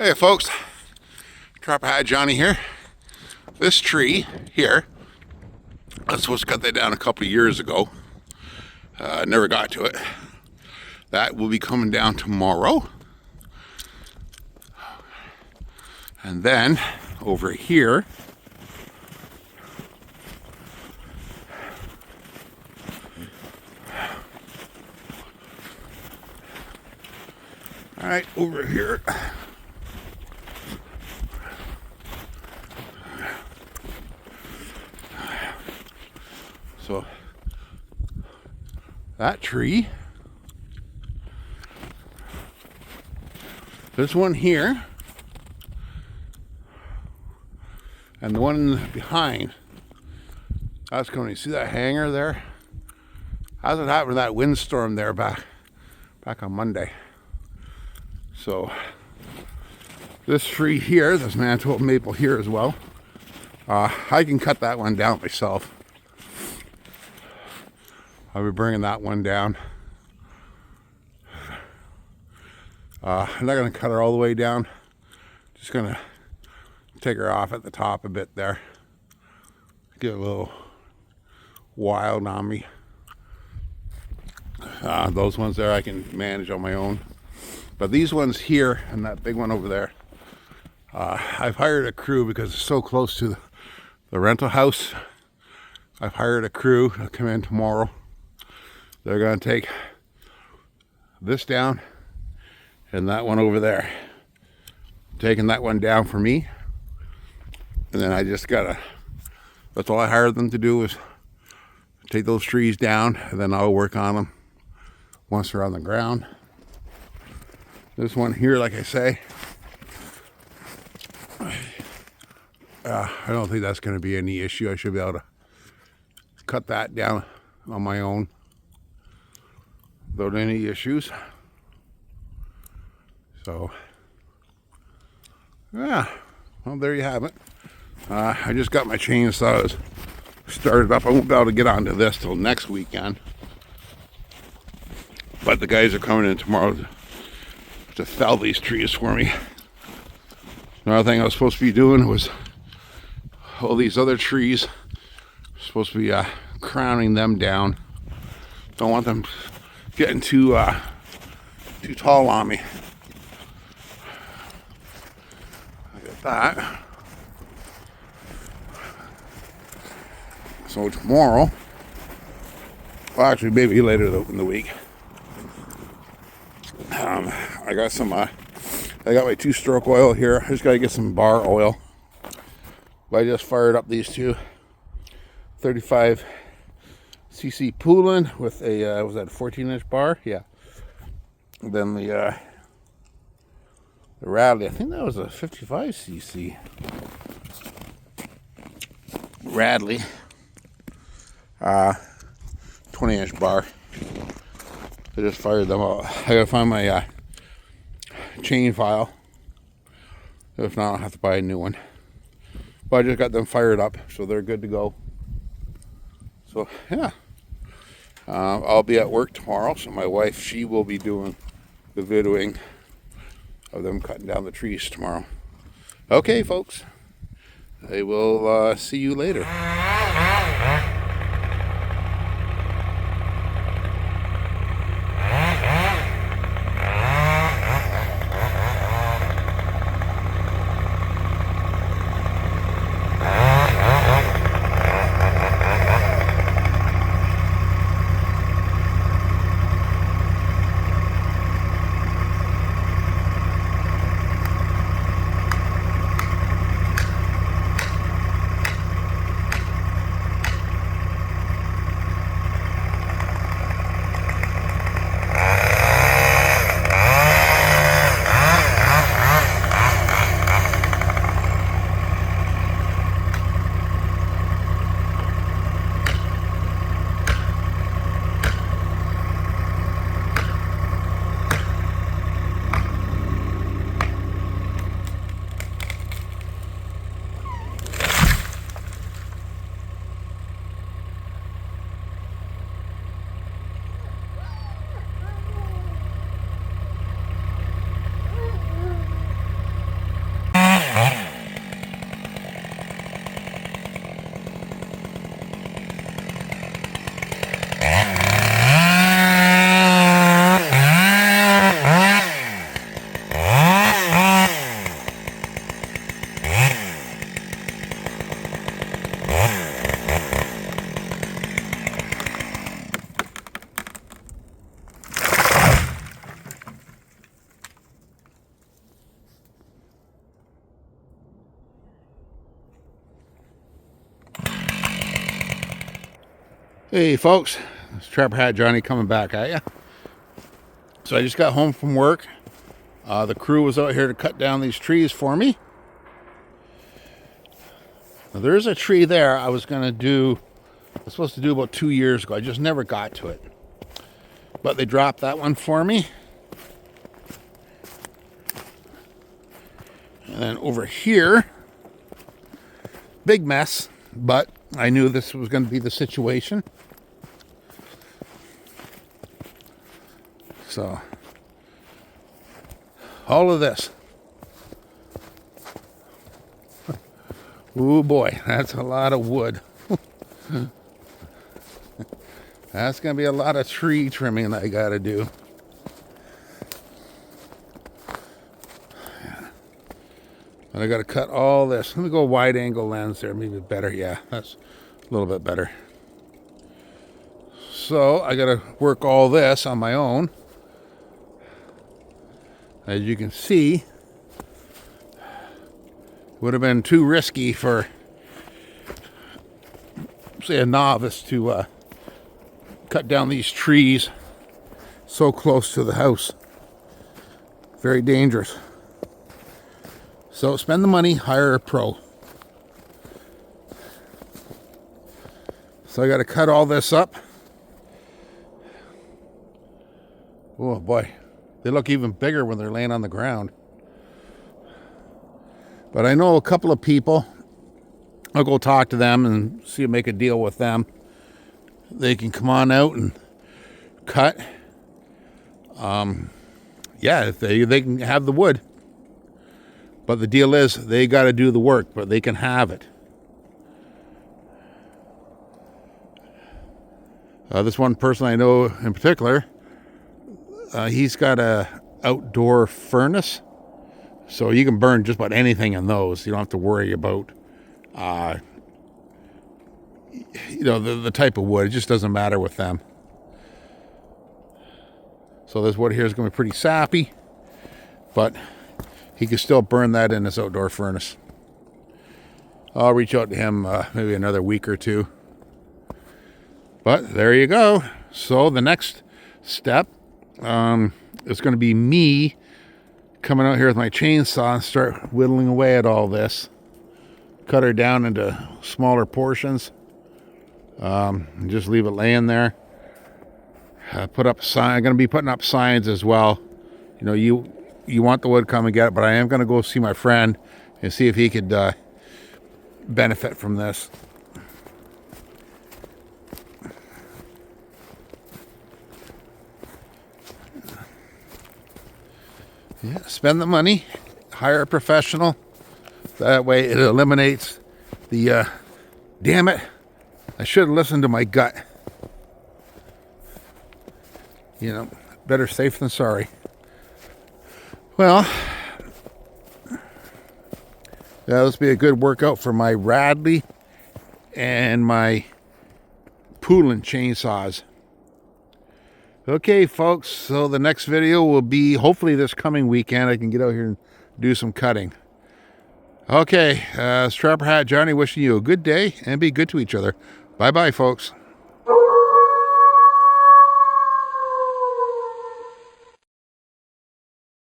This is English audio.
Hey folks, Trapper Hat Johnny here. This tree here, I was supposed to cut that down a couple of years ago. Never got to it. That will be coming down tomorrow. And then over here, all right, over here. So that tree, this one here, and the one behind, that's going to see that hanger there. That's what happened to that windstorm there back on Monday. So this tree here, this mantle maple here as well, I can cut that one down myself. I'll be bringing that one down. I'm not going to cut her all the way down. Just going to take her off at the top a bit there. Get a little wild on me. Those ones there I can manage on my own. But these ones here and that big one over there, I've hired a crew because it's so close to the rental house. I've hired a crew to come in tomorrow. They're going to take this down and that one over there. Taking that one down for me. And then I just got to, that's all I hired them to do is take those trees down, and then I'll work on them once they're on the ground. This one here, like I say, I don't think that's going to be any issue. I should be able to cut that down on my own without any issues. So, yeah, well, there you have it. I just got my chainsaws started up. I won't be able to get onto this till next weekend. But the guys are coming in tomorrow to fell these trees for me. Another thing I was supposed to be doing was all these other trees. Supposed to be crowning them down. Don't want them getting too tall on me. Look at that. So tomorrow, well, actually maybe later in the week, I got some. I got my 2-stroke oil here. I just got to get some bar oil. But I just fired up these two 35 cc Poulin with a was that a 14-inch bar? Yeah. And then the Radley, I think that was a 55 cc Radley 20-inch bar. I just fired them out. I gotta find my chain file. If not, I'll have to buy a new one. But I just got them fired up, so they're good to go. So yeah, I'll be at work tomorrow. So my wife, she will be doing the videoing of them cutting down the trees tomorrow. Okay, folks. I will see you later. Hey folks, it's Trapper Hat Johnny coming back at ya. So I just got home from work. The crew was out here to cut down these trees for me. Now, there's a tree there I was supposed to do about 2 years ago. I just never got to it. But they dropped that one for me. And then over here, big mess, but I knew this was going to be the situation. So, all of this. Oh boy, that's a lot of wood. That's going to be a lot of tree trimming that I got to do. And I got to cut all this. Let me go wide angle lens there, maybe better. Yeah, that's a little bit better. So I got to work all this on my own. As you can see, would have been too risky for, say, a novice to cut down these trees so close to the house. Very dangerous. So spend the money, hire a pro. So I got to cut all this up. Oh boy, they look even bigger when they're laying on the ground. But I know a couple of people. I'll go talk to them and see if make a deal with them. They can come on out and cut. Yeah, if they can have the wood. But the deal is they got to do the work, but they can have it. This one person I know in particular, he's got a outdoor furnace. So you can burn just about anything in those. You don't have to worry about, the type of wood. It just doesn't matter with them. So this wood here is going to be pretty sappy, but he can still burn that in his outdoor furnace. I'll reach out to him maybe another week or two. But there you go. So the next step is going to be me coming out here with my chainsaw and start whittling away at all this. Cut her down into smaller portions. And just leave it laying there. Put up sign. I'm going to be putting up signs as well. You know, you want the wood, come and get it. But I am going to go see my friend and see if he could benefit from this. Yeah, spend the money, hire a professional. That way it eliminates the, damn it, I should have listened to my gut. You know, better safe than sorry. Well, this will be a good workout for my Radley and my Poulan chainsaws. Okay, folks, so the next video will be hopefully this coming weekend. I can get out here and do some cutting. Okay, it's Trapper Hat Johnny wishing you a good day and be good to each other. Bye-bye, folks.